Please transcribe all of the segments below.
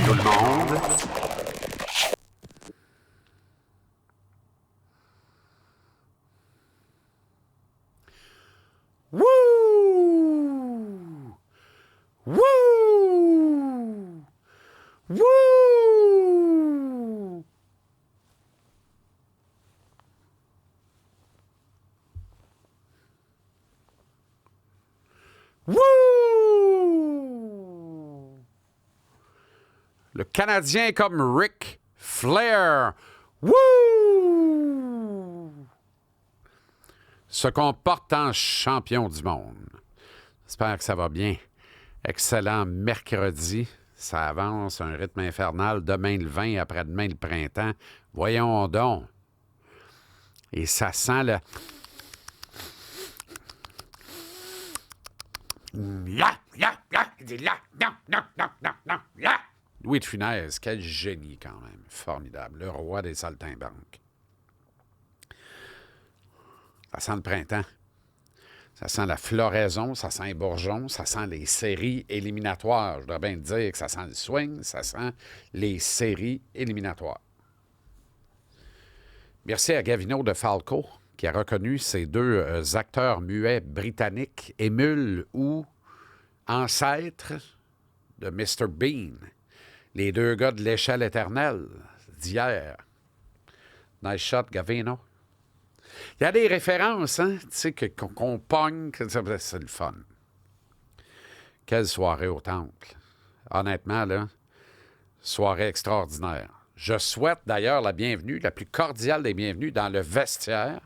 tout le monde. Wouh! Wouh! Wouh! Wouh! Le Canadien est comme Ric Flair. Wouh! Se comporte en champion du monde. J'espère que ça va bien. Excellent mercredi. Ça avance, un rythme infernal. Demain le 20, après-demain le printemps. Voyons donc. Et ça sent le... Louis de Funès, quel génie quand même. Formidable. Le roi des saltimbanques. Ça sent le printemps. Ça sent la floraison, ça sent les bourgeons, ça sent les séries éliminatoires. Je voudrais bien te dire que ça sent le swing, ça sent les séries éliminatoires. Merci à Gavino de Falco, qui a reconnu ces deux acteurs muets britanniques, émules ou ancêtres de Mr. Bean. Les deux gars de l'échelle éternelle d'hier. Nice shot, Gavino. Il y a des références, hein, tu sais, qu'on pogne, c'est le fun. Quelle soirée au temple. Honnêtement, là, soirée extraordinaire. Je souhaite d'ailleurs la bienvenue, la plus cordiale des bienvenues dans le vestiaire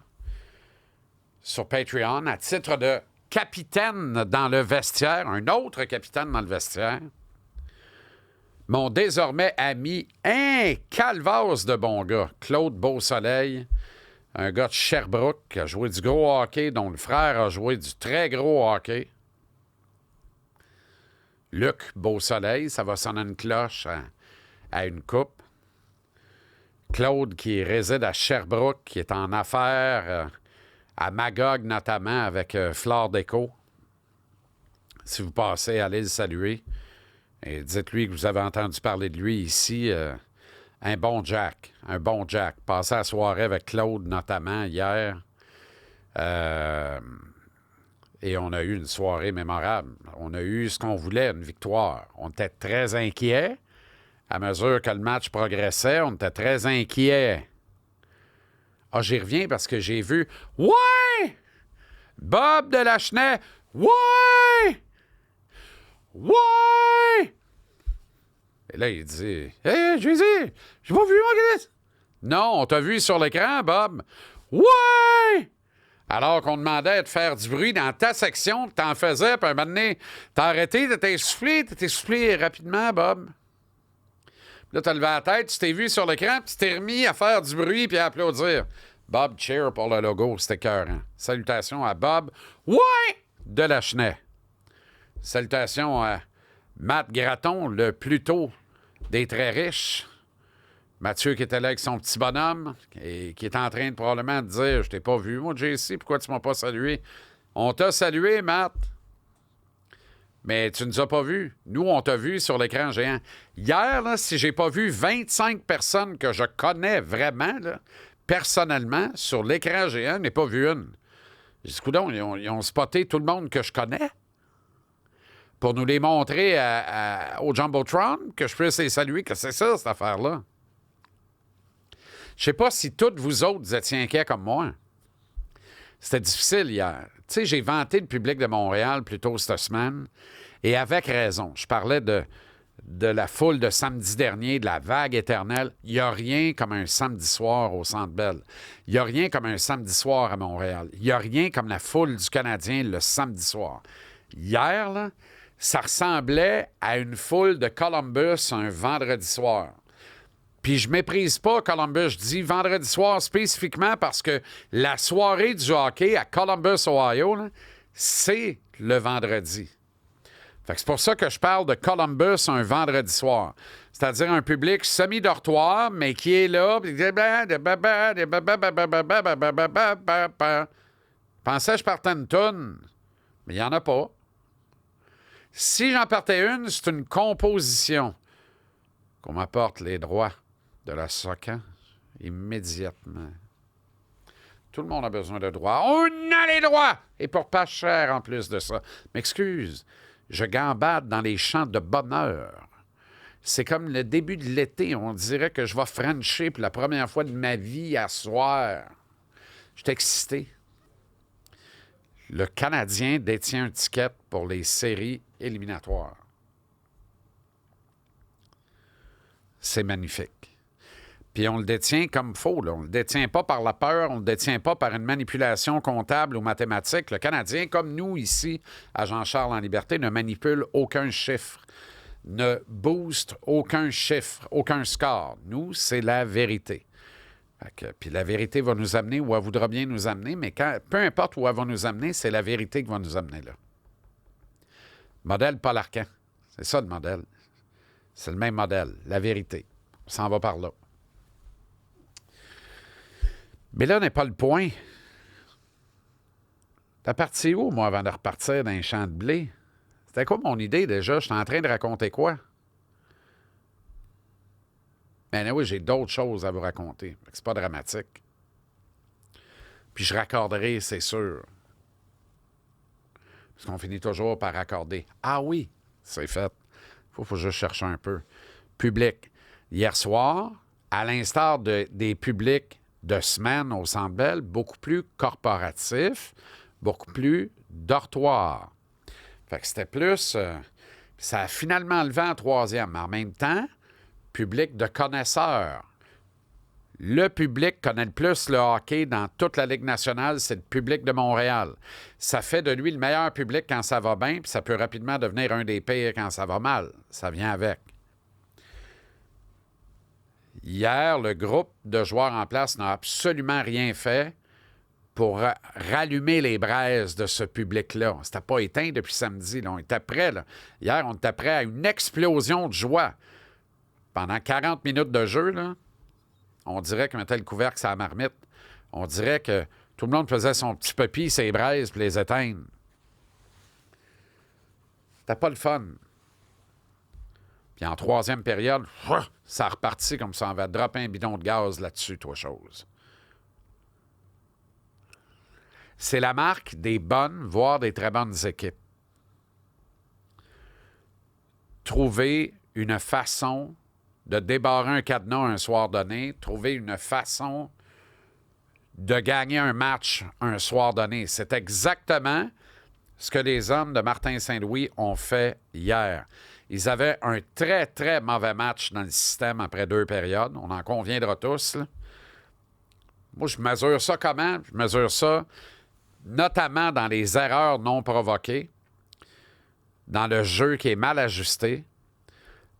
sur Patreon, à titre de capitaine dans le vestiaire, un autre capitaine dans le vestiaire. Mon désormais ami, un calvasse de bon gars, Claude Beausoleil, un gars de Sherbrooke qui a joué du gros hockey, dont le frère a joué du très gros hockey. Luc Beausoleil, ça va sonner une cloche à une coupe. Claude qui réside à Sherbrooke, qui est en affaires à Magog notamment avec Flore Déco. Si vous passez, allez le saluer. Et dites-lui que vous avez entendu parler de lui ici. Un bon Jack. Passé la soirée avec Claude, notamment, hier. Et on a eu une soirée mémorable. On a eu ce qu'on voulait, une victoire. On était très inquiets. À mesure que le match progressait, on était très inquiets. Ah, j'y reviens parce que j'ai vu... Ouais! Bob de Lachenay! Ouais! Ouais! Et là, il dit, « Hé, Jésus, j'ai pas vu, moi, Chris! » Non, on t'a vu sur l'écran, Bob. Ouais! Alors qu'on demandait de faire du bruit dans ta section, que t'en faisais, puis un moment donné, t'as arrêté, t'étais soufflé rapidement, Bob. Puis là, t'as levé la tête, tu t'es vu sur l'écran, puis tu t'es remis à faire du bruit puis à applaudir. Bob cheer pour le logo, c'était écœurant. Salutations à Bob. Ouais! De Lachenay. Salutations à Matt Gratton, le plus tôt des très riches. Mathieu qui était là avec son petit bonhomme et qui est en train de probablement de dire « Je t'ai pas vu, moi, JC, pourquoi tu m'as pas salué? » On t'a salué, Matt. Mais tu nous as pas vus. Nous, on t'a vu sur l'écran géant. Hier, là, si j'ai pas vu 25 personnes que je connais vraiment, là, personnellement, sur l'écran géant, je n'ai pas vu une. J'ai dit, coudonc, ils ont spoté tout le monde que je connais pour nous les montrer au Jumbotron, que je puisse les saluer, que c'est ça, cette affaire-là. Je sais pas si toutes vous autres, vous étiez inquiets comme moi. C'était difficile hier. Tu sais, j'ai vanté le public de Montréal plus tôt cette semaine, et avec raison. Je parlais de la foule de samedi dernier, de la vague éternelle. Il n'y a rien comme un samedi soir au Centre Bell. Il n'y a rien comme un samedi soir à Montréal. Il n'y a rien comme la foule du Canadien le samedi soir. Hier, là, ça ressemblait à une foule de Columbus un vendredi soir. Puis je méprise pas Columbus. Je dis vendredi soir spécifiquement parce que la soirée du hockey à Columbus, Ohio, là, c'est le vendredi. Fait que c'est pour ça que je parle de Columbus un vendredi soir. C'est-à-dire un public semi-dortoir, mais qui est là. Je pensais que je partais une toune, mais il n'y en a pas. Si j'en partais une, c'est une composition qu'on m'apporte les droits de la SOCAN immédiatement. Tout le monde a besoin de droits. On a les droits! Et pour pas cher en plus de ça. M'excuse, je gambade dans les champs de bonheur. C'est comme le début de l'été. On dirait que je vais frencher pour la première fois de ma vie à soir. Je suis excité. Le Canadien détient un ticket pour les séries éliminatoires. C'est magnifique. Puis on le détient comme faux. Là. On ne le détient pas par la peur, on ne le détient pas par une manipulation comptable ou mathématique. Le Canadien, comme nous ici, à Jean-Charles en Liberté, ne manipule aucun chiffre, ne booste aucun chiffre, aucun score. Nous, c'est la vérité. Puis la vérité va nous amener où elle voudra bien nous amener, mais peu importe où elle va nous amener, c'est la vérité qui va nous amener là. Modèle Paul Arcand. C'est ça le modèle. C'est le même modèle, la vérité. On s'en va par là. Mais là n'est pas le point. T'as parti où, moi, avant de repartir dans un champ de blé? C'était quoi mon idée, déjà? J'étais en train de raconter quoi? Mais oui, j'ai d'autres choses à vous raconter. C'est pas dramatique. Puis je raccorderai, c'est sûr. Parce qu'on finit toujours par raccorder. Ah oui, c'est fait. Faut juste chercher un peu. Public. Hier soir, à l'instar des publics de semaine au Centre Bell, beaucoup plus corporatif, beaucoup plus dortoir. Fait que c'était plus... ça a finalement levé en troisième. Mais en même temps, public de connaisseurs. Le public connaît le plus le hockey dans toute la Ligue nationale, c'est le public de Montréal. Ça fait de lui le meilleur public quand ça va bien, puis ça peut rapidement devenir un des pires quand ça va mal. Ça vient avec. Hier, le groupe de joueurs en place n'a absolument rien fait pour rallumer les braises de ce public-là. C'était pas éteint depuis samedi. Là. On était prêt. Là. Hier, on était prêt à une explosion de joie. Pendant 40 minutes de jeu, là, on dirait qu'on mettait le couvercle sur la marmite. On dirait que tout le monde faisait son petit papy, ses braises, puis les éteindre. C'était pas le fun. Puis en troisième période, ça a reparti comme ça. On avait droppé un bidon de gaz là-dessus, toi chose. C'est la marque des bonnes, voire des très bonnes équipes. Trouver une façon de débarrer un cadenas un soir donné, trouver une façon de gagner un match un soir donné. C'est exactement ce que les hommes de Martin Saint-Louis ont fait hier. Ils avaient un très, très mauvais match dans le système après 2 périodes. On en conviendra tous. Là. Moi, je mesure ça comment? Je mesure ça notamment dans les erreurs non provoquées, dans le jeu qui est mal ajusté,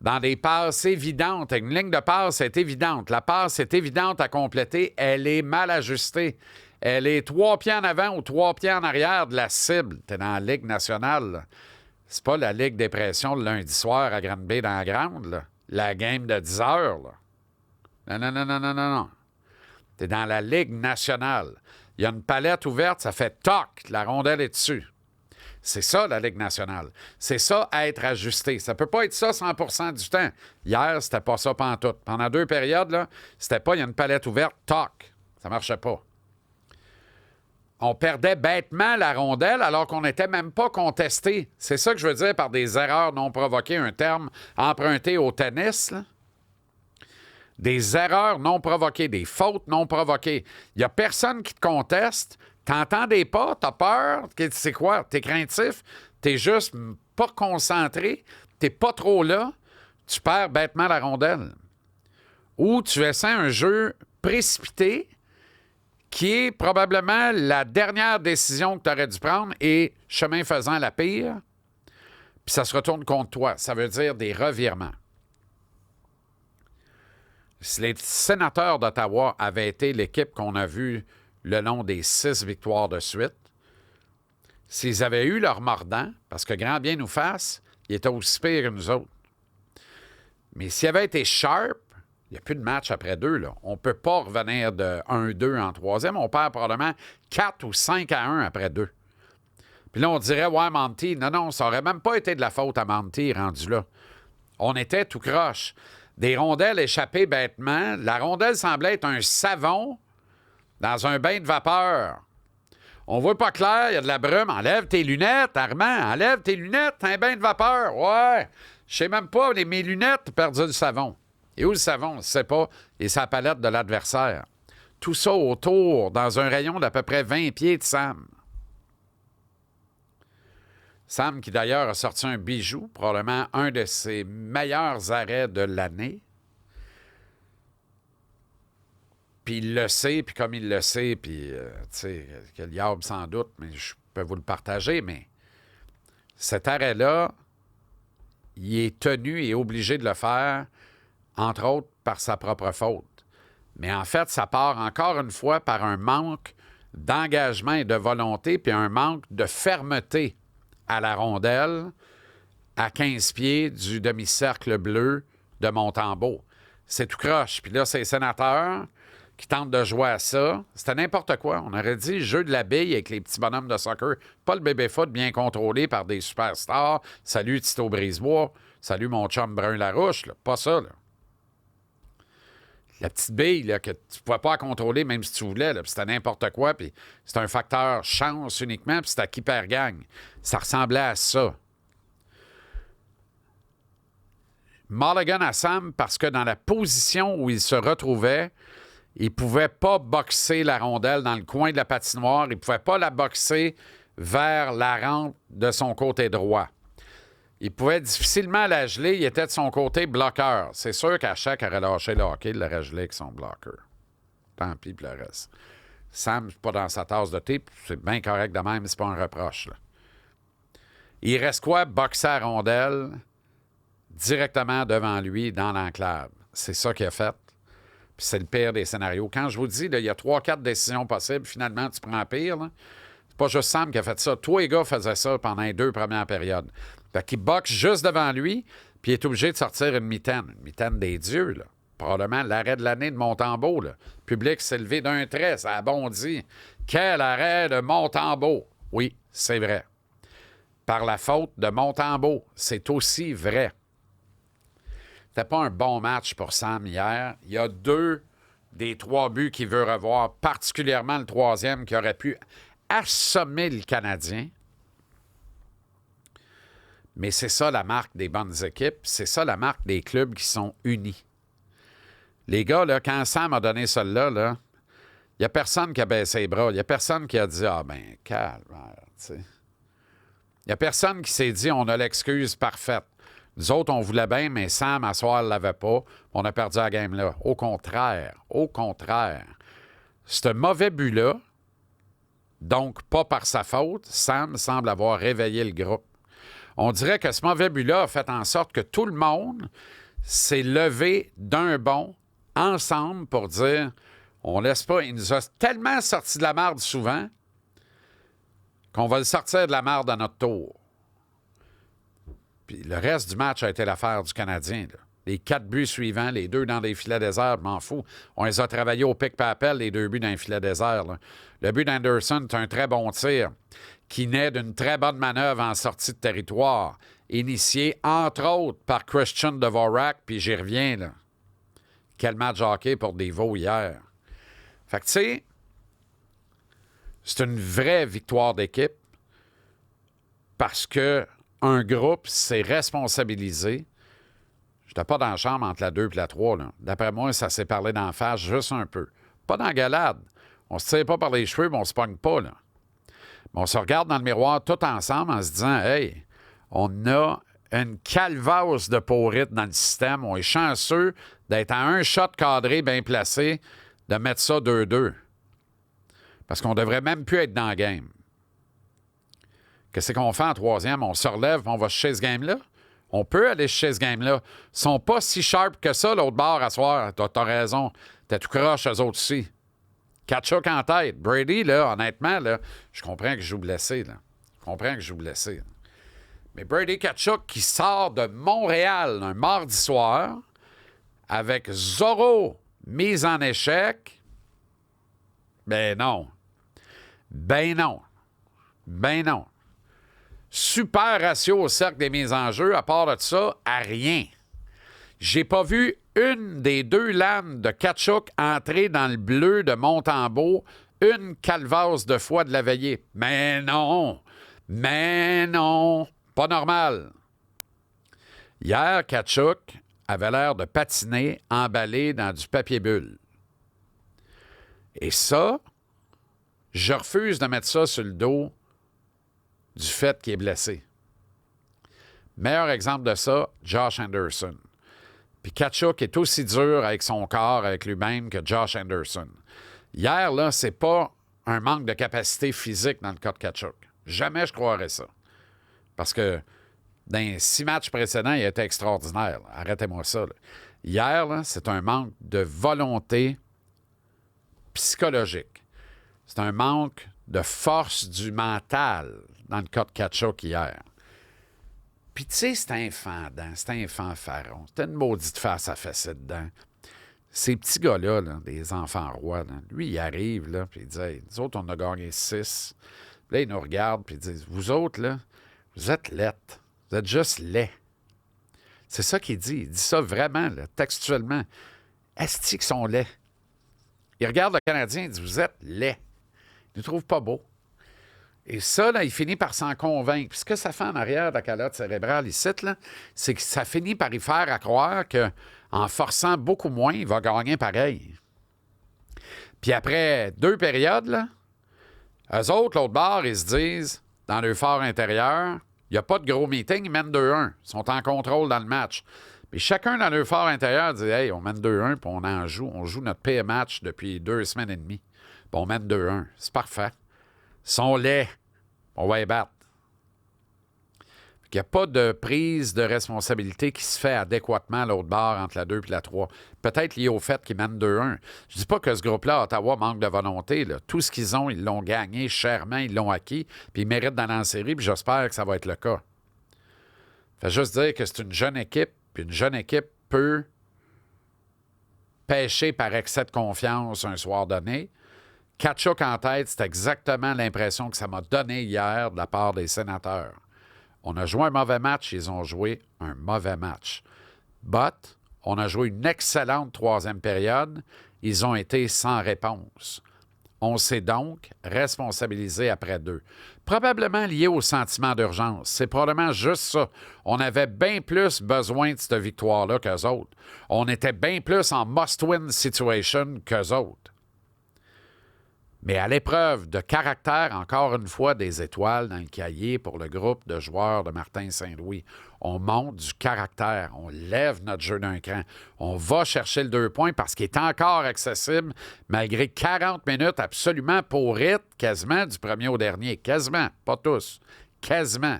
dans des passes évidentes. Une ligne de passe est évidente. La passe est évidente à compléter. Elle est mal ajustée. Elle est 3 pieds en avant ou 3 pieds en arrière de la cible. T'es dans la Ligue nationale. Là. C'est pas la Ligue des pressions le lundi soir à Granby dans la Grande. Là. La game de 10 heures. Là. Non. T'es dans la Ligue nationale. Il y a une palette ouverte, ça fait toc, la rondelle est dessus. C'est ça, la Ligue nationale. C'est ça, être ajusté. Ça peut pas être ça 100% du temps. Hier, c'était pas ça pantoute. Pendant 2 périodes, là, c'était pas, il y a une palette ouverte, toc. Ça marchait pas. On perdait bêtement la rondelle alors qu'on n'était même pas contesté. C'est ça que je veux dire par des erreurs non provoquées, un terme emprunté au tennis, là. Des erreurs non provoquées, des fautes non provoquées. Il n'y a personne qui te conteste. T'entendais pas, t'as peur. C'est quoi? T'es craintif. T'es juste pas concentré. T'es pas trop là. Tu perds bêtement la rondelle. Ou tu essaies un jeu précipité qui est probablement la dernière décision que tu aurais dû prendre et, chemin faisant, la pire. Puis ça se retourne contre toi. Ça veut dire des revirements. Si les sénateurs d'Ottawa avaient été l'équipe qu'on a vue le long des 6 victoires de suite, s'ils avaient eu leur mordant, parce que grand bien nous fasse, ils étaient aussi pires que nous autres. Mais s'ils avaient été sharp, il n'y a plus de match après 2. Là. On ne peut pas revenir de 1-2 en troisième. On perd probablement 4 ou 5-1 après 2. Puis là, on dirait, ouais, Monty, non, ça n'aurait même pas été de la faute à Monty rendu là. On était tout croche. des rondelles échappées bêtement. La rondelle semblait être un savon dans un bain de vapeur. On voit pas clair, il y a de la brume. Enlève tes lunettes, Armand. Enlève tes lunettes, un bain de vapeur. Ouais. Je sais même pas, mes lunettes, perdu le savon. Et où le savon? Je sais pas. Et sa palette de l'adversaire. Tout ça autour, dans un rayon d'à peu près 20 pieds de Sam. Sam, qui d'ailleurs a sorti un bijou, probablement un de ses meilleurs arrêts de l'année. Puis il le sait, puis comme il le sait, puis, tu sais, que le diable sans doute, mais je peux vous le partager, mais cet arrêt-là, il est tenu et obligé de le faire, entre autres, par sa propre faute. Mais en fait, ça part encore une fois par un manque d'engagement et de volonté, puis un manque de fermeté à la rondelle, à 15 pieds du demi-cercle bleu de Montembeault. C'est tout croche. Puis là, c'est les sénateurs qui tentent de jouer à ça. C'était n'importe quoi. On aurait dit jeu de la bille avec les petits bonhommes de soccer. Pas le bébé-foot bien contrôlé par des superstars. Salut Tito Brisebois. Salut mon chum Brun-Larouche. Là. Pas ça, là. La petite bille là, que tu ne pouvais pas contrôler même si tu voulais, là, puis c'était n'importe quoi, puis c'était un facteur chance uniquement, puis c'était qui perd gagne. Ça ressemblait à ça. Mulligan à Sam, parce que dans la position où il se retrouvait, il ne pouvait pas boxer la rondelle dans le coin de la patinoire, il ne pouvait pas la boxer vers la rampe de son côté droit. Il pouvait difficilement la geler. Il était de son côté bloqueur. C'est sûr qu'Achek aurait lâché le hockey, il l'aurait gelé avec son bloqueur. Tant pis pour le reste. Sam, c'est pas dans sa tasse de thé, c'est bien correct de même, c'est pas un reproche. Là. Il reste quoi? Boxer à rondelle directement devant lui dans l'enclave. C'est ça qu'il a fait. Puis c'est le pire des scénarios. Quand je vous dis, là, il y a 3-4 décisions possibles, finalement, tu prends pire. Là. C'est pas juste Sam qui a fait ça. Tous les gars faisaient ça pendant les 2 premières périodes. Fait qu'il boxe juste devant lui, puis il est obligé de sortir une mitaine. Une mitaine des dieux, là. Probablement l'arrêt de l'année de Montembeault, là. Le public s'est levé d'un trait, ça a bondi. Quel arrêt de Montembeault! Oui, c'est vrai. Par la faute de Montembeault, c'est aussi vrai. C'était pas un bon match pour Sam hier. Il y a 2 des 3 buts qu'il veut revoir, particulièrement le 3e qui aurait pu assommer le Canadien. Mais c'est ça la marque des bonnes équipes. C'est ça la marque des clubs qui sont unis. Les gars, là, quand Sam a donné celle-là, là, il n'y a personne qui a baissé les bras. Il n'y a personne qui a dit « Ah ben, calme. » Il n'y a personne qui s'est dit « On a l'excuse parfaite. » Nous autres, on voulait bien, mais Sam, à soir, ne l'avait pas. On a perdu la game-là. Au contraire. Ce mauvais but-là, donc pas par sa faute, Sam semble avoir réveillé le groupe. On dirait que ce mauvais but-là a fait en sorte que tout le monde s'est levé d'un bond ensemble pour dire on laisse pas. Il nous a tellement sorti de la marde souvent qu'on va le sortir de la marde à notre tour. Puis le reste du match a été l'affaire du Canadien. Là. Les 4 buts suivants, les 2 dans des filets déserts, je m'en fous. On les a travaillés au pic-papel, les 2 buts dans les filets déserts. Là. Le but d'Anderson est un très bon tir qui naît d'une très bonne manœuvre en sortie de territoire, initiée, entre autres, par Christian Dvorak, puis j'y reviens, là. Quel match hockey pour des veaux hier. Fait que, tu sais, c'est une vraie victoire d'équipe parce que un groupe s'est responsabilisé. J'étais pas dans la chambre entre la 2 et la 3, là. D'après moi, ça s'est parlé d'en face juste un peu. Pas dans la galade. On se tire pas par les cheveux, mais on se pogne pas, là. On se regarde dans le miroir tout ensemble en se disant « Hey, on a une calvasse de pourrite dans le système. On est chanceux d'être à un shot cadré bien placé, de mettre ça 2-2. Parce qu'on devrait même plus être dans le game. Qu'est-ce qu'on fait en 3e? On se relève et on va chez ce game-là? On peut aller chez ce game-là. Ils sont pas si sharp que ça, l'autre bord, à soir. T'as raison. T'as tout croche, eux autres aussi. Tkachuk en tête. Brady, là, honnêtement, là, je comprends que je joue blessé. Là. Mais Brady Tkachuk qui sort de Montréal un mardi soir avec Zorro mise en échec, ben non. Super ratio au cercle des mises en jeu, à part de ça, à rien. J'ai pas vu une des deux lames de Tkachuk entrée dans le bleu de Montembeault, une calvasse de foi de la veillée. Mais non! Pas normal. Hier, Tkachuk avait l'air de patiner emballé dans du papier bulle. Et ça, je refuse de mettre ça sur le dos du fait qu'il est blessé. Meilleur exemple de ça, Josh Anderson. Puis Tkachuk est aussi dur avec son corps, avec lui-même, que Josh Anderson. Hier, là, c'est pas un manque de capacité physique dans le cas de Tkachuk. Jamais je croirais ça. Parce que dans les 6 matchs précédents, il a été extraordinaire. Là. Arrêtez-moi ça. Là. Hier, là, c'est un manque de volonté psychologique. C'est un manque de force du mental dans le cas de Tkachuk hier. Puis, tu sais, c'est un fendant, c'est un fanfaron. C'est une maudite face à fesser dedans. Ces petits gars-là, là, des enfants rois, là, lui, il arrive, là, puis il dit hey, nous autres, on a gagné 6. Puis là, il nous regarde, puis il dit vous autres, là, vous êtes laids. Vous êtes juste laids. C'est ça qu'il dit. Il dit ça vraiment, là, textuellement. Asti qu'ils sont laids. Il regarde le Canadien, il dit vous êtes laids. Il ne trouve pas beau. Et ça, là, il finit par s'en convaincre. Puis ce que ça fait en arrière de la calotte cérébrale ici, là, c'est que ça finit par y faire à croire qu'en forçant beaucoup moins, il va gagner pareil. Puis après 2 périodes, là, eux autres, l'autre bord, ils se disent, dans le fort intérieur, il n'y a pas de gros meeting, ils mènent 2-1. Ils sont en contrôle dans le match. Puis chacun dans le fort intérieur dit hey, on mène 2-1, puis on en joue. On joue notre pire match depuis 2 semaines et demie. Puis on mène 2-1. C'est parfait. Ils sont laids. On va les battre. Il n'y a pas de prise de responsabilité qui se fait adéquatement à l'autre bord entre la 2 et la 3. Peut-être lié au fait qu'ils mènent 2-1. Je ne dis pas que ce groupe-là, à Ottawa, manque de volonté. Là. Tout ce qu'ils ont, ils l'ont gagné chèrement, ils l'ont acquis, puis ils méritent d'aller en série, puis j'espère que ça va être le cas. Fait juste dire que c'est une jeune équipe, puis une jeune équipe peut pêcher par excès de confiance un soir donné. Tkachuk en tête, c'est exactement l'impression que ça m'a donné hier de la part des Sénateurs. On a joué un mauvais match, ils ont joué un mauvais match. But, on a joué une excellente 3e période, ils ont été sans réponse. On s'est donc responsabilisé après 2. Probablement lié au sentiment d'urgence. C'est probablement juste ça. On avait bien plus besoin de cette victoire-là qu'eux autres. On était bien plus en must-win situation qu'eux autres. Mais à l'épreuve de caractère, encore une fois, des étoiles dans le cahier pour le groupe de joueurs de Martin Saint-Louis. On monte du caractère, on lève notre jeu d'un cran. On va chercher le 2 points parce qu'il est encore accessible malgré 40 minutes absolument pourrites, quasiment du premier au dernier. Quasiment, pas tous, quasiment.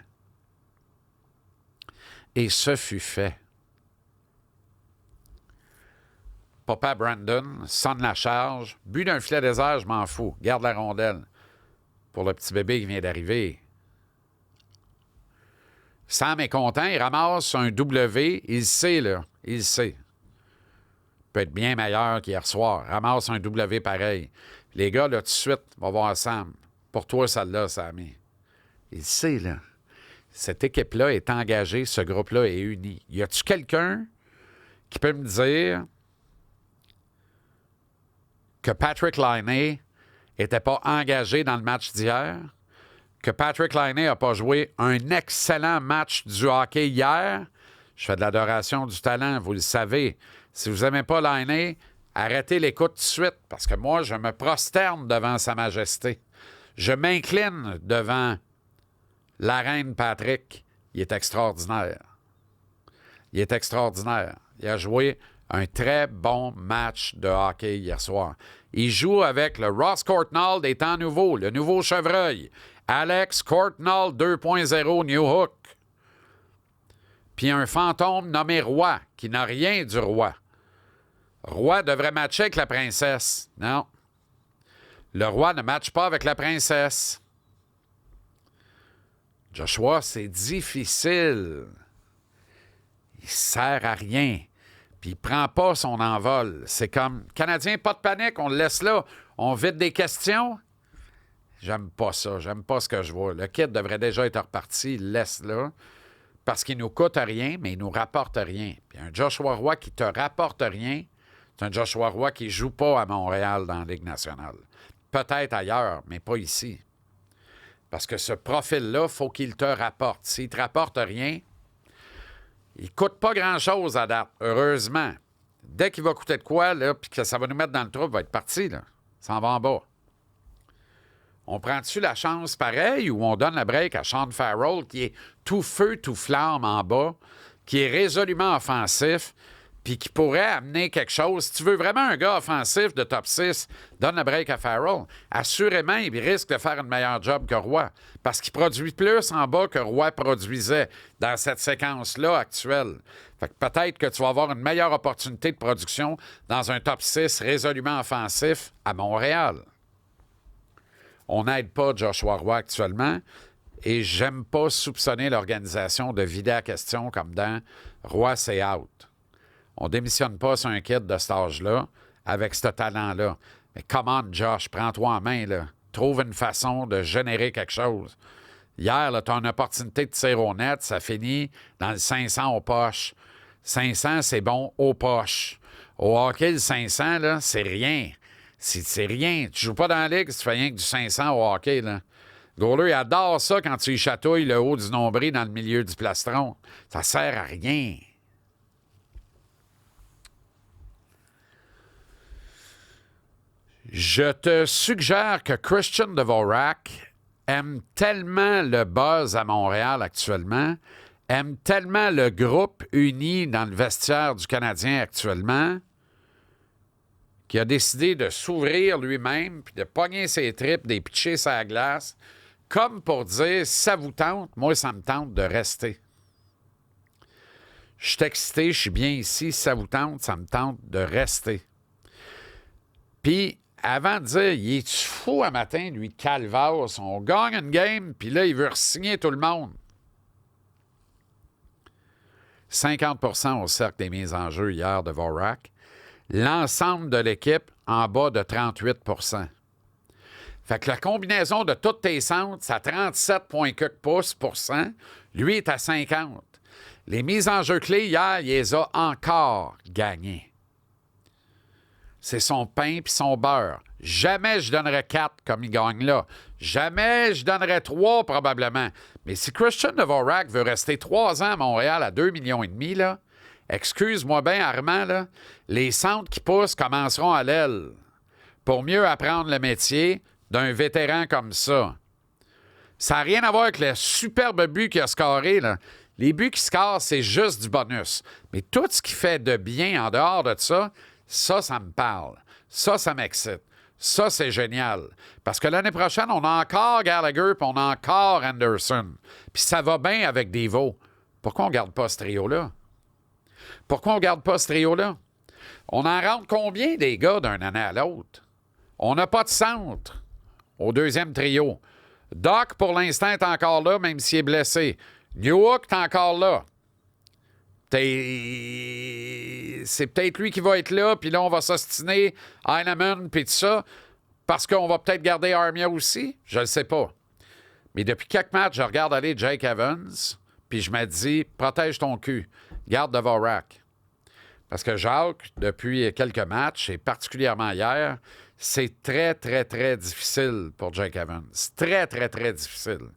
Et ce fut fait. Papa Brandon sonne la charge. But d'un filet désert, je m'en fous. Garde la rondelle. Pour le petit bébé qui vient d'arriver. Sam est content. Il ramasse un W. Il sait, là. Il sait. Il peut être bien meilleur qu'hier soir. Ramasse un W pareil. Les gars, là, tout de suite, vont voir Sam. Pour toi, celle-là, Sammy. Il sait, là. Cette équipe-là est engagée. Ce groupe-là est uni. Y a-tu quelqu'un qui peut me dire que Patrick Laine n'était pas engagé dans le match d'hier, que Patrick Laine n'a pas joué un excellent match du hockey hier? Je fais de l'adoration du talent, vous le savez. Si vous n'aimez pas Laine, arrêtez l'écoute tout de suite, parce que moi, je me prosterne devant Sa Majesté. Je m'incline devant la reine Patrick. Il est extraordinaire. Il est extraordinaire. Il a joué un très bon match de hockey hier soir. Il joue avec le Ross Courtnall des temps nouveaux, le nouveau chevreuil. Alex Courtnall 2.0 New Hook. Puis un fantôme nommé Roi, qui n'a rien du Roi. Roi devrait matcher avec la princesse. Non. Le Roi ne matche pas avec la princesse. Joshua, c'est difficile. Il sert à rien. Puis il prend pas son envol. C'est comme, Canadien, pas de panique, on le laisse là. On vide des questions. J'aime pas ça. J'aime pas ce que je vois. Le kit devrait déjà être reparti. Il le laisse là. parce qu'il ne nous coûte rien, mais il ne nous rapporte rien. Puis un Joshua Roy qui te rapporte rien, c'est un Joshua Roy qui ne joue pas à Montréal dans la Ligue nationale. Peut-être ailleurs, mais pas ici. Parce que ce profil-là, il faut qu'il te rapporte. S'il ne te rapporte rien, il ne coûte pas grand-chose à date, heureusement. Dès qu'il va coûter de quoi, là, puis que ça va nous mettre dans le trou, il va être parti, là. Ça en va en bas. On prend-tu la chance pareil ou on donne le break à Sean Farrell qui est tout feu, tout flamme en bas, qui est résolument offensif, puis qui pourrait amener quelque chose. Si tu veux vraiment un gars offensif de top 6, donne le break à Farrell. Assurément, il risque de faire un meilleur job que Roy, parce qu'il produit plus en bas que Roy produisait dans cette séquence-là actuelle. Fait que peut-être que tu vas avoir une meilleure opportunité de production dans un top 6 résolument offensif à Montréal. On n'aide pas Joshua Roy actuellement et j'aime pas soupçonner l'organisation de vider la question comme dans Roy, c'est out. On démissionne pas sur un kid de cet âge-là avec ce talent-là. Mais come on, Josh, prends-toi en main, là. Trouve une façon de générer quelque chose. Hier, tu as une opportunité de tirer au net, ça finit dans le 500 aux poches. 500, c'est bon aux poches. Au hockey, le 500, là, c'est rien. C'est rien. Tu joues pas dans la ligue si tu fais rien que du 500 au hockey, là. Goaler, il adore ça quand tu y chatouilles le haut du nombril dans le milieu du plastron. Ça sert à rien. Je te suggère que Christian Dvorak aime tellement le buzz à Montréal actuellement, aime tellement le groupe uni dans le vestiaire du Canadien actuellement, qu'il a décidé de s'ouvrir lui-même, puis de pogner ses tripes, des pitcher sa glace, comme pour dire, si ça vous tente, moi, ça me tente de rester. Je suis excité, je suis bien ici, si ça vous tente, ça me tente de rester. Puis, avant de dire, il est fou un matin, lui, calvasse, on gagne une game, puis là, il veut re-signer tout le monde. 50% au cercle des mises en jeu hier de Dvorak. L'ensemble de l'équipe en bas de 38%. Fait que la combinaison de toutes tes centres, c'est à 37,4%. Lui est à 50%. Les mises en jeu clés, hier, il les a encore gagnées. C'est son pain puis son beurre. Jamais je donnerais 4 comme il gagne là. Jamais je donnerais 3 probablement. Mais si Christian Dvorak veut rester 3 ans à Montréal à 2,5 millions, là, excuse-moi bien, Armand, là, les centres qui poussent commenceront à l'aile pour mieux apprendre le métier d'un vétéran comme ça. Ça n'a rien à voir avec le superbe but qu'il a scoré, là. Les buts qu'il score, c'est juste du bonus. Mais tout ce qui fait de bien en dehors de ça, ça me parle. Ça m'excite. Ça, c'est génial. Parce que l'année prochaine, on a encore Gallagher puis on a encore Anderson. Puis ça va bien avec Devo. Pourquoi on ne garde pas ce trio-là? Pourquoi on ne garde pas ce trio-là? On en rentre combien des gars d'une année à l'autre? On n'a pas de centre au deuxième trio. Doc, pour l'instant, est encore là, même s'il est blessé. Newhook est encore là. C'est peut-être lui qui va être là, puis là, on va s'ostiner Heinemann, puis tout ça, parce qu'on va peut-être garder Armia aussi. Je ne sais pas. Mais depuis quelques matchs, je regarde aller Jake Evans, puis je me dis, protège ton cul. Garde Dvorak. Parce que Jacques, depuis quelques matchs, et particulièrement hier, c'est très, très, très difficile pour Jake Evans. Très, très, très difficile.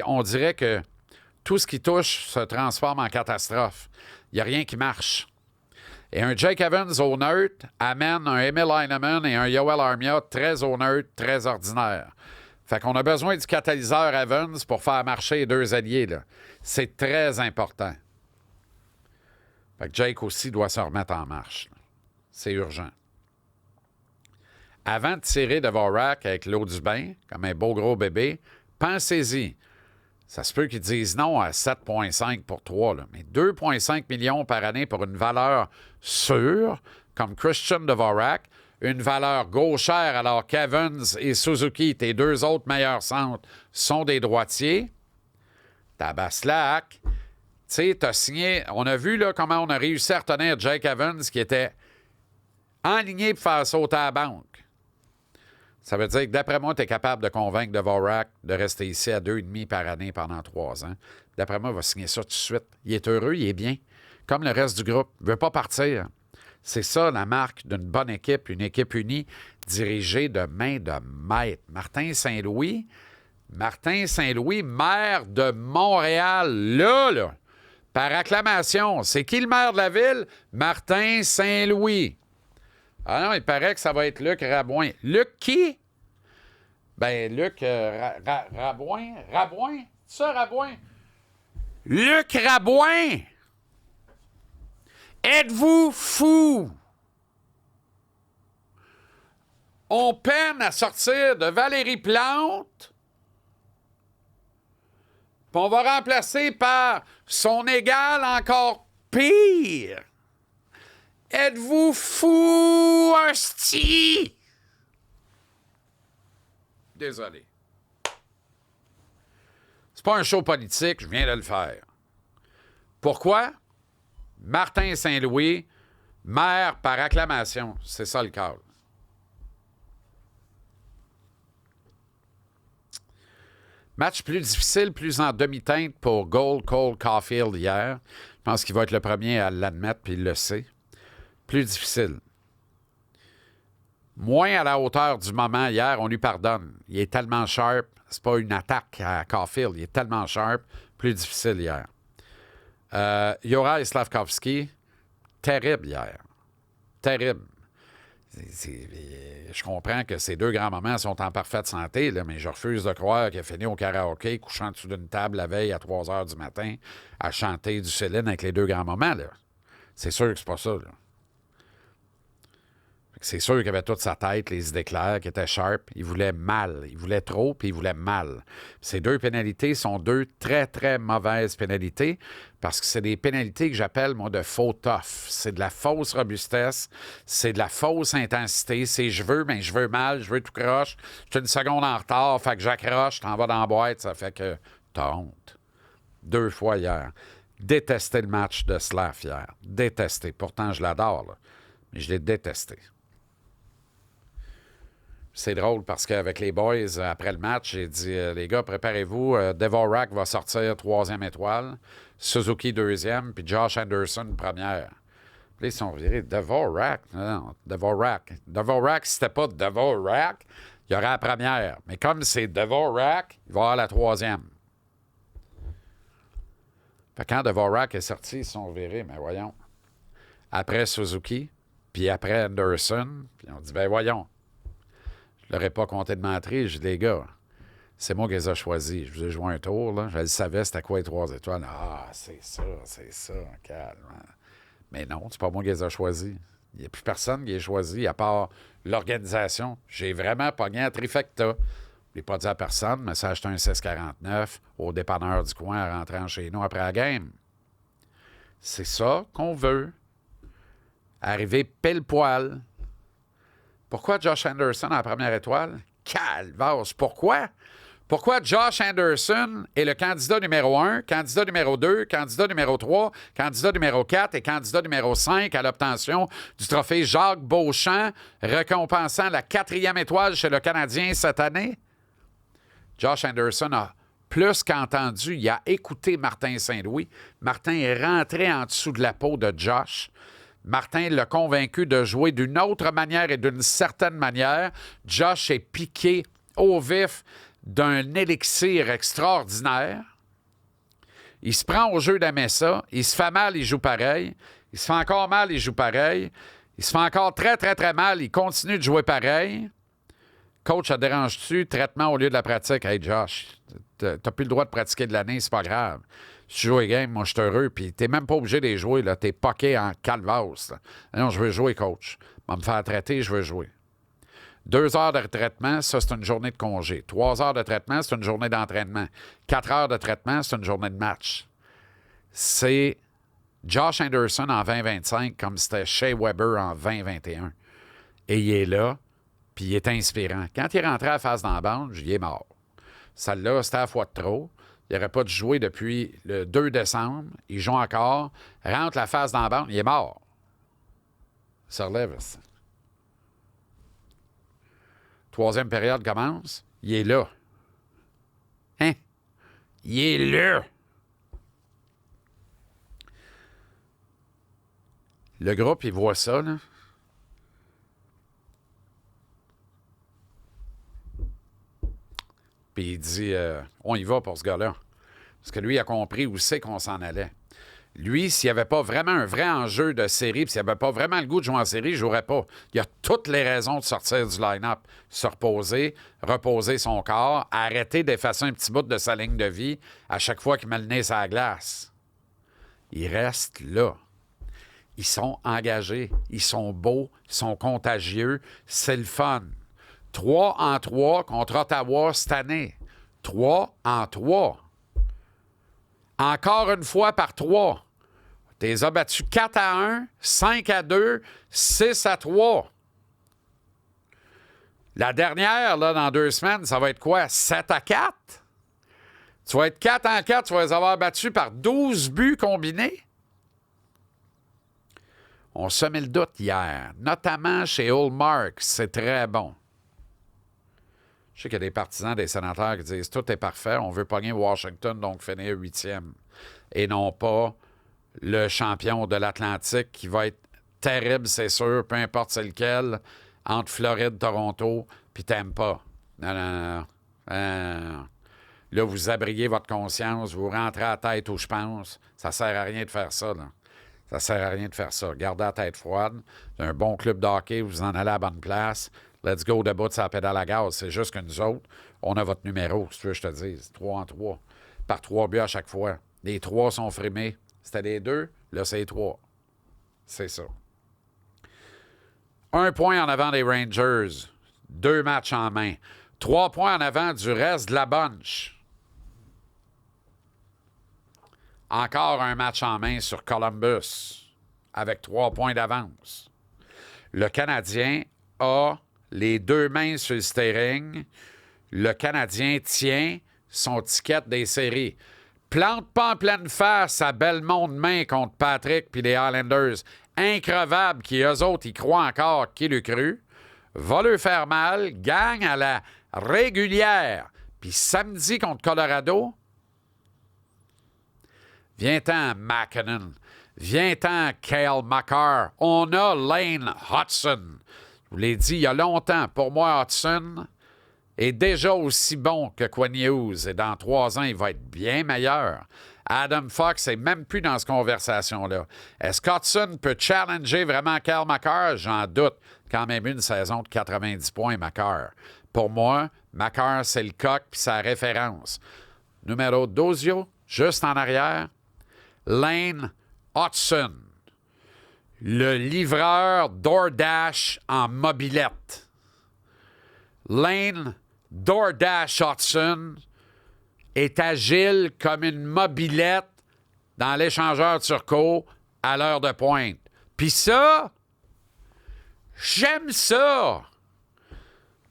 On dirait que tout ce qui touche se transforme en catastrophe. Il n'y a rien qui marche. Et un Jake Evans au neutre amène un Emil Heinemann et un Yoel Armia très au neutre, très ordinaire. Fait qu'on a besoin du catalyseur Evans pour faire marcher les deux alliés, là. C'est très important. Fait que Jake aussi doit se remettre en marche, là. C'est urgent. Avant de tirer Dvorak avec l'eau du bain, comme un beau gros bébé, pensez-y. Ça se peut qu'ils disent non à 7,5 pour 3, là, mais 2,5 millions par année pour une valeur sûre, comme Christian Dvorak, une valeur gauchère alors qu'Evans et Suzuki, tes deux autres meilleurs centres, sont des droitiers. Tabaslac. Tu sais, t'as signé... On a vu là, comment on a réussi à retenir Jake Evans qui était enligné pour faire sauter à la banque. Ça veut dire que, d'après moi, tu es capable de convaincre Dvorak de rester ici à 2,5 par année pendant 3 ans. D'après moi, il va signer ça tout de suite. Il est heureux, il est bien. Comme le reste du groupe. Il ne veut pas partir. C'est ça, la marque d'une bonne équipe, une équipe unie, dirigée de main de maître. Martin Saint-Louis, maire de Montréal, là, par acclamation. C'est qui le maire de la ville? Martin Saint-Louis. Ah non, il paraît que ça va être Luc Rabouin. Luc qui? Ben, Luc Rabouin. Rabouin? C'est ça, Rabouin? Luc Rabouin! Êtes-vous fou? On peine à sortir de Valérie Plante, puis on va remplacer par son égal encore pire. Êtes-vous fou, hostie? Désolé. C'est pas un show politique, je viens de le faire. Pourquoi? Martin Saint-Louis, maire par acclamation. C'est ça le cas. Match plus difficile, plus en demi-teinte pour Cole Caulfield hier. Je pense qu'il va être le premier à l'admettre, puis il le sait. Plus difficile. Moins à la hauteur du moment hier, on lui pardonne. Il est tellement sharp. C'est pas une attaque à Caulfield. Il est tellement sharp. Plus difficile hier. Juraj Slafkovský, terrible hier. Terrible. Je comprends que ces deux grands moments sont en parfaite santé, là, mais je refuse de croire qu'il a fini au karaoké, couchant dessous d'une table la veille à 3 heures du matin, à chanter du Céline avec les deux grands moments. Là. C'est sûr que c'est pas ça. Là. C'est sûr qu'il avait toute sa tête, les idées claires, qu'il était sharp. Il voulait mal. Il voulait trop, puis il voulait mal. Ces deux pénalités sont deux très, très mauvaises pénalités parce que c'est des pénalités que j'appelle, moi, de faux tough. C'est de la fausse robustesse. C'est de la fausse intensité. C'est je veux, mais je veux mal, je veux tout croche. Je suis une seconde en retard, fait que j'accroche, t'en vas dans la boîte, ça fait que t'as honte. 2 fois hier. Détesté le match de Slav hier. Détesté. Pourtant, je l'adore, là. Mais je l'ai détesté. C'est drôle parce qu'avec les boys, après le match, j'ai dit les gars, préparez-vous. Dvorak va sortir 3e étoile, Suzuki 2e, puis Josh Anderson 1re. Puis ils sont virés. Dvorak? Non, Dvorak. Dvorak, si c'était pas Dvorak, il y aurait la 1re. Mais comme c'est Dvorak, il va y avoir la 3e. Fait que quand Dvorak est sorti, ils sont virés. Mais voyons. Après Suzuki, puis après Anderson, puis on dit, ben voyons. Je l'aurais pas compté de m'entrer. Je dis, les gars, c'est moi qui les ai choisis. Je vous ai joué un tour, là. Je le savais, c'était quoi les 3 étoiles. Ah, c'est ça, calme. Mais non, c'est pas moi qui les ai choisis. Il n'y a plus personne qui les choisi, à part l'organisation. J'ai vraiment pogné à trifecta. Je l'ai pas dit à personne, mais ça a acheté un 6,49 au dépanneur du coin en rentrant chez nous après la game. C'est ça qu'on veut. Arriver pile poil. Pourquoi Josh Anderson en 1re étoile? Calvasse. Pourquoi? Pourquoi Josh Anderson est le candidat numéro 1, candidat numéro 2, candidat numéro 3, candidat numéro 4 et candidat numéro 5 à l'obtention du trophée Jacques Beauchamp, récompensant la 4e étoile chez le Canadien cette année? Josh Anderson a plus qu'entendu, il a écouté Martin Saint-Louis. Martin est rentré en dessous de la peau de Josh. Martin l'a convaincu de jouer d'une autre manière et d'une certaine manière. Josh est piqué au vif d'un élixir extraordinaire. Il se prend au jeu d'aimer ça. Il se fait mal, il joue pareil. Il se fait encore mal, il joue pareil. Il se fait encore très, très, très mal. Il continue de jouer pareil. Coach, ça te dérange-tu? Traitement au lieu de la pratique. Hey, Josh, t'as plus le droit de pratiquer de l'année, c'est pas grave. Si tu joues les games, moi, je suis heureux. Puis t'es même pas obligé de les jouer, là. T'es poqué en calvasse, là. Non, je veux jouer, coach. Va me faire traiter, je veux jouer. 2 heures de traitement, ça, c'est une journée de congé. 3 heures de traitement, c'est une journée d'entraînement. 4 heures de traitement, c'est une journée de match. C'est Josh Anderson en 2025 comme c'était Shea Weber en 2021. Et il est là, puis il est inspirant. Quand il est rentré à la face dans la bande, il est mort. Celle-là, c'était à la fois de trop. Il n'aurait pas dû jouer depuis le 2 décembre. Il joue encore. Rentre la face dans la bande. Il est mort. Il se relève. Troisième période commence. Il est là. Hein? Il est là. Le groupe, il voit ça, là. Puis il dit, on y va pour ce gars-là. Parce que lui, il a compris où c'est qu'on s'en allait. Lui, s'il n'y avait pas vraiment un vrai enjeu de série, puis s'il n'y avait pas vraiment le goût de jouer en série, il ne jouerait pas. Il a toutes les raisons de sortir du line-up. Se reposer son corps, arrêter d'effacer un petit bout de sa ligne de vie à chaque fois qu'il met le nez sur la glace. Il reste là. Ils sont engagés, ils sont beaux, ils sont contagieux, c'est le fun. 3-3 contre Ottawa cette année. 3-3. Encore une fois par 3. Tu les as battus 4-1, 5-2, 6-3. La dernière, là, dans 2 semaines, ça va être quoi? 7-4? Tu vas être 4-4, tu vas les avoir battus par 12 buts combinés? On semait le doute hier, notamment chez Hallmark. C'est très bon. Je sais qu'il y a des partisans des sénateurs qui disent « Tout est parfait, on veut pogner Washington, donc finir 8e. » Et non pas le champion de l'Atlantique qui va être terrible, c'est sûr, peu importe c'est lequel, entre Floride, Toronto, puis Tampa. Non. Là, vous abriez votre conscience, vous rentrez à la tête où je pense. Ça sert à rien de faire ça, là. Ça sert à rien de faire ça. Gardez la tête froide. C'est un bon club de hockey, vous en allez à la bonne place. Let's go debout de sa pédale à gaz. C'est juste que nous autres, on a votre numéro, si tu veux que je te dise. 3-3. Par 3 buts à chaque fois. Les 3 sont frimés. C'était les 2, là, c'est les 3. C'est ça. 1 point en avant des Rangers. 2 matchs en main. 3 points en avant du reste de la bunch. Encore un match en main sur Columbus, avec 3 points d'avance. Le Canadien a les 2 mains sur le steering. Le Canadien tient son ticket des séries. Plante pas en pleine face à Belmont de main contre Patrick puis les Islanders. Increvables qui, eux autres, y croient encore, qui le cru. Va leur faire mal, gagne à la régulière. Puis samedi contre Colorado, viens-t'en, McKinnon. Viens-t'en, Cale Makar. On a Lane Hudson. Je vous l'ai dit il y a longtemps. Pour moi, Hudson est déjà aussi bon que Quinn Hughes. Et dans 3 ans, il va être bien meilleur. Adam Fox n'est même plus dans cette conversation-là. Est-ce qu'Hudson peut challenger vraiment Cale Makar? J'en doute. Quand même une saison de 90 points, Makar. Pour moi, Makar, c'est le coq puis sa référence. Numéro Dosio, juste en arrière. Lane Hudson, le livreur DoorDash en mobilette. Lane DoorDash Hudson est agile comme une mobilette dans l'échangeur Turco à l'heure de pointe. Puis ça, j'aime ça.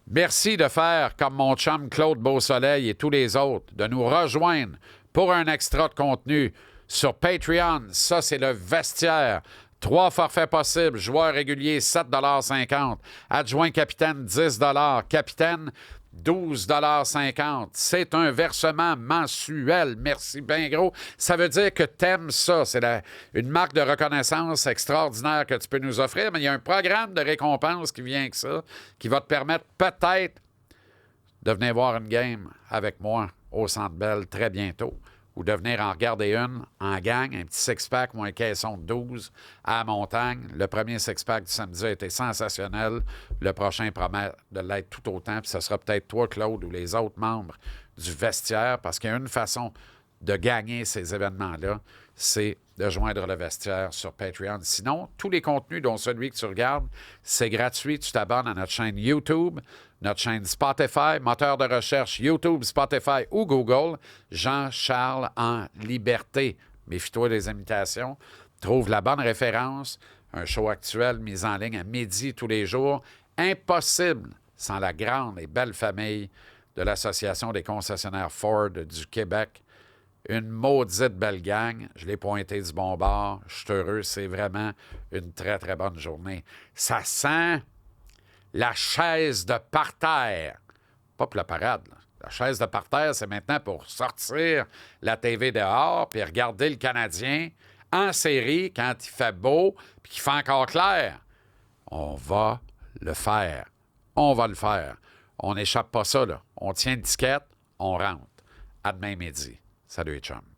Merci de faire comme mon chum Claude Beausoleil et tous les autres, de nous rejoindre pour un extra de contenu sur Patreon. Ça, c'est le vestiaire. 3 forfaits possibles. Joueur régulier, 7,50 $. Adjoint capitaine, 10 $. Capitaine, 12,50 $. C'est un versement mensuel. Merci bien gros. Ça veut dire que t'aimes ça. C'est une marque de reconnaissance extraordinaire que tu peux nous offrir. Mais il y a un programme de récompense qui vient avec ça, qui va te permettre peut-être de venir voir une game avec moi au Centre Bell très bientôt. Ou de venir en regarder une en gang, un petit six-pack ou un caisson de 12 à la montagne. Le premier six-pack du samedi a été sensationnel. Le prochain promet de l'être tout autant. Puis ce sera peut-être toi, Claude, ou les autres membres du vestiaire, parce qu'il y a une façon de gagner ces événements-là, c'est de joindre le vestiaire sur Patreon. Sinon, tous les contenus, dont celui que tu regardes, c'est gratuit. Tu t'abonnes à notre chaîne YouTube, notre chaîne Spotify, moteur de recherche YouTube, Spotify ou Google. Jean-Charles en liberté. Méfie-toi des imitations. Trouve la bonne référence. Un show actuel mis en ligne à midi tous les jours. Impossible sans la grande et belle famille de l'Association des concessionnaires Ford du Québec. Une maudite belle gang. Je l'ai pointé du bon bord. Je suis heureux. C'est vraiment une très, très bonne journée. Ça sent la chaise de parterre. Pas pour la parade, là. La chaise de parterre, c'est maintenant pour sortir la TV dehors puis regarder le Canadien en série quand il fait beau puis qu'il fait encore clair. On va le faire. On va le faire. On n'échappe pas ça, là. On tient le disquette, on rentre. À demain midi. Salut les chums.